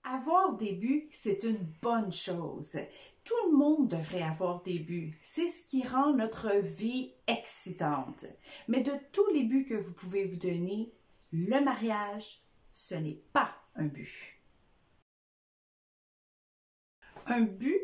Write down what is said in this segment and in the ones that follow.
Avoir des buts, c'est une bonne chose. Tout le monde devrait avoir des buts. C'est ce qui rend notre vie excitante. Mais de tous les buts que vous pouvez vous donner, le mariage, ce n'est pas un but. Un but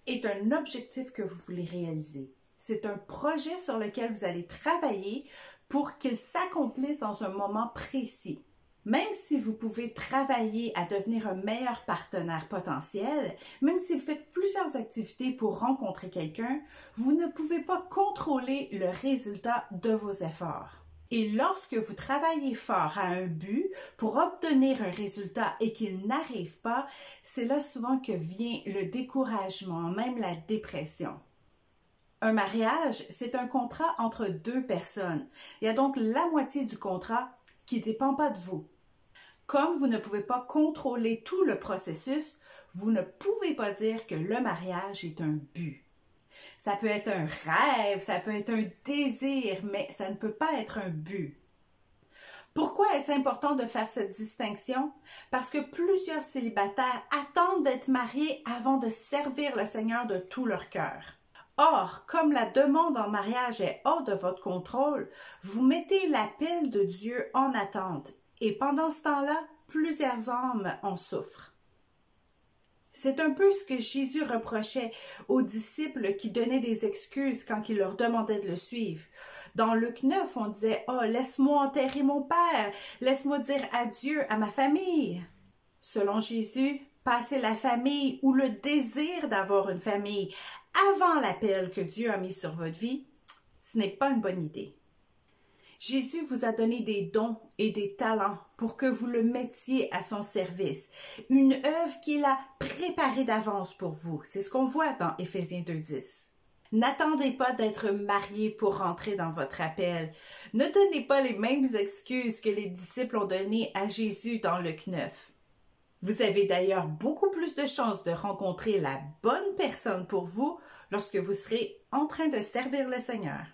est un objectif que vous voulez réaliser. C'est un projet sur lequel vous allez travailler pour qu'il s'accomplisse dans un moment précis. Même si vous pouvez travailler à devenir un meilleur partenaire potentiel, même si vous faites plusieurs activités pour rencontrer quelqu'un, vous ne pouvez pas contrôler le résultat de vos efforts. Et lorsque vous travaillez fort à un but pour obtenir un résultat et qu'il n'arrive pas, c'est là souvent que vient le découragement, même la dépression. Un mariage, c'est un contrat entre deux personnes. Il y a donc la moitié du contrat qui ne dépend pas de vous. Comme vous ne pouvez pas contrôler tout le processus, vous ne pouvez pas dire que le mariage est un but. Ça peut être un rêve, ça peut être un désir, mais ça ne peut pas être un but. Pourquoi est-ce important de faire cette distinction? Parce que plusieurs célibataires attendent d'être mariés avant de servir le Seigneur de tout leur cœur. Or, comme la demande en mariage est hors de votre contrôle, vous mettez l'appel de Dieu en attente. Et pendant ce temps-là, plusieurs âmes en souffrent. C'est un peu ce que Jésus reprochait aux disciples qui donnaient des excuses quand il leur demandait de le suivre. Dans Luc 9, on disait « Oh, laisse-moi enterrer mon père, laisse-moi dire adieu à ma famille. » Selon Jésus, passer la famille ou le désir d'avoir une famille avant l'appel que Dieu a mis sur votre vie, ce n'est pas une bonne idée. Jésus vous a donné des dons et des talents pour que vous le mettiez à son service. Une œuvre qu'il a préparée d'avance pour vous. C'est ce qu'on voit dans Éphésiens 2:10. N'attendez pas d'être marié pour rentrer dans votre appel. Ne donnez pas les mêmes excuses que les disciples ont données à Jésus dans Luc 9. Vous avez d'ailleurs beaucoup plus de chances de rencontrer la bonne personne pour vous lorsque vous serez en train de servir le Seigneur.